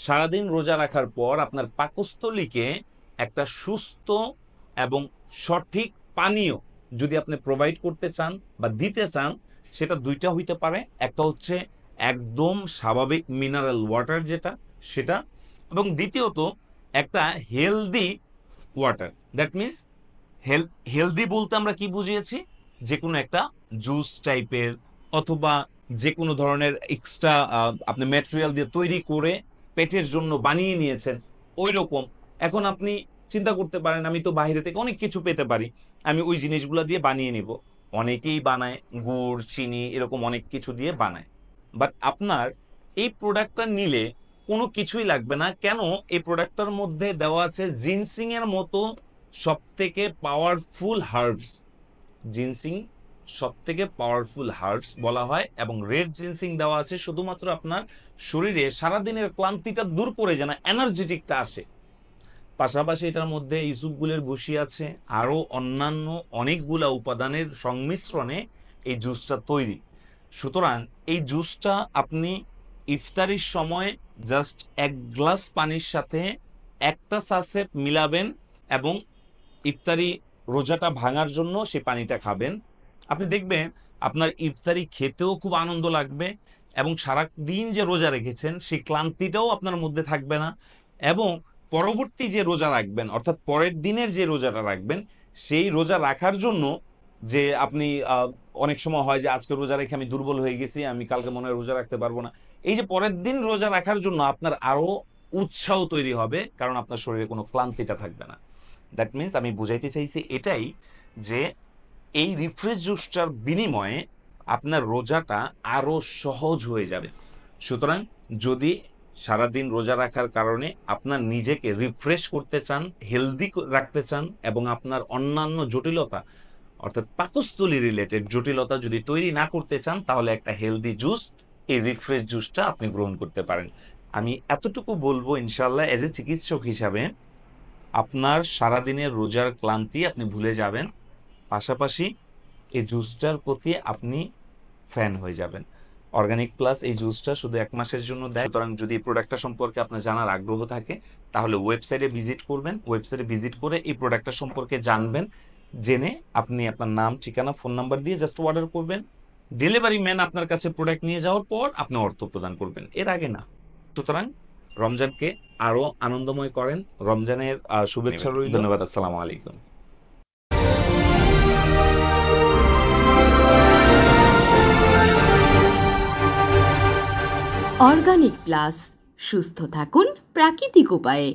সারাদিন রোজা রাখার পর আপনার পাকস্থলীকে একটা সুস্থ এবং সঠিক পানীয় যদি আপনি প্রোভাইড করতে চান বা দিতে চান, সেটা দুইটা হইতে পারে। একটা হচ্ছে একদম স্বাভাবিক মিনারেল ওয়াটার যেটা, সেটা, এবং দ্বিতীয়ত একটা healthy water. That means healthy বলতে আমরা কি বুঝিয়েছি, যে কোনো একটা জুস টাইপের অথবা যে কোনো ধরনের এক্সট্রা আপনি ম্যাটেরিয়াল দিয়ে তৈরি করে পেটের জন্য বানিয়ে নিয়েছেন ওই রকম। এখন আপনি চিন্তা করতে পারেন আমি তো বাইরে থেকে অনেক কিছু পেতে পারি, আমি ওই জিনিসগুলো দিয়ে বানিয়ে নিব। অনেকেই বানায় গুড় চিনি এরকম অনেক কিছু দিয়ে বানায়, বাট আপনার এই প্রোডাক্টটা নিলে কোনো কিছুই লাগবে না। কেন? এই প্রোডাক্টটার মধ্যে দেওয়া আছে জিনসিং এর মতো সবথেকে পাওয়ারফুল হার্বস। জিনসিং সবথেকে পাওয়ারফুল হার্বস বলা হয়, এবং রেড জিনসিং দেওয়া আছে শুধুমাত্র আপনার শরীরে সারাদিনের ক্লান্তিটা দূর করে যেন এনার্জেটিকটা আসে। পাশাপাশি এটার মধ্যে ইসুপগুলের ভুসি আছে, আরো অন্যান্য অনেকগুলা উপাদানের সংমিশ্রণে এই জুসটা তৈরি। সুতরাং এই জুসটা আপনি ইফতারির সময় জাস্ট 1 গ্লাস পানির সাথে একটা সাসেট মিলাবেন এবং ইফতারি রোজাটা ভাঙার জন্য সেই পানিটা খাবেন। আপনি দেখবেন আপনার ইফতারি খেতেও খুব আনন্দ লাগবে, এবং সারাদিন যে রোজা রেখেছেন সেই ক্লান্তিটাও আপনার মধ্যে থাকবে না। এবং পরবর্তী যে রোজা রাখবেন, অর্থাৎ পরের দিনের যে রোজাটা রাখবেন, সেই রোজা রাখার জন্য যে আপনি অনেক সময় হয় যে আজকে রোজা রেখে আমি দুর্বল হয়ে গেছি, আমি কালকে মনে হয় রোজা রাখতে পারবো না। এই যে পরের দিন রোজা রাখার জন্য আপনার আরো উৎসাহ তৈরি হবে, কারণ আপনার শরীরে কোনো ক্লান্তিটা থাকবে না। দ্যাট মিনস আমি বুঝাইতে চাইছি এটাই, যে এই রিফ্রেশ জুসটার বিনিময়ে আপনার রোজাটা আরো সহজ হয়ে যাবে। সুতরাং যদি সারাদিন রোজা রাখার কারণে আপনার নিজেকে রিফ্রেশ করতে চান, হেলদি রাখতে চান, এবং আপনার অন্যান্য জটিলতা অর্থাৎ পাকস্থলী রিলেটেড জটিলতা যদি তৈরি না করতে চান, তাহলে একটা হেলদি জুস, এই রিফ্রেশ জুসটা আপনি গ্রহণ করতে পারেন। আমি এতটুকু বলবো ইনশাল্লাহ, এজ এ চিকিৎসক হিসাবে আপনার সারাদিনের রোজার ক্লান্তি আপনি ভুলে যাবেন। পাশাপাশি এই জুসটার প্রতি আপনি ফ্যান হয়ে যাবেন। অর্গানিক প্লাস এই জুসটা শুধু 1 মাসের জন্য দেয়। সুতরাং যদি এই প্রোডাক্টটা সম্পর্কে আপনার জানার আগ্রহ থাকে, তাহলে ওয়েবসাইটে ভিজিট করবেন। ওয়েবসাইটে ভিজিট করে এই প্রোডাক্টটা সম্পর্কে জানবেন। জেনে আপনি আপনার নাম, ঠিকানা, ফোন নাম্বার দিয়ে জাস্ট অর্ডার করবেন। ডেলিভারি ম্যান আপনার কাছে প্রোডাক্ট নিয়ে যাওয়ার পর আপনি অর্থ প্রদান করবেন, এর আগে না। সুতরাং রমজানকে আরো আনন্দময় করেন। রমজানের শুভেচ্ছা রইল। ধন্যবাদ। আসসালামু আলাইকুম। অর্গানিক প্লাস, সুস্থ থাকুন প্রাকৃতিক উপায়ে।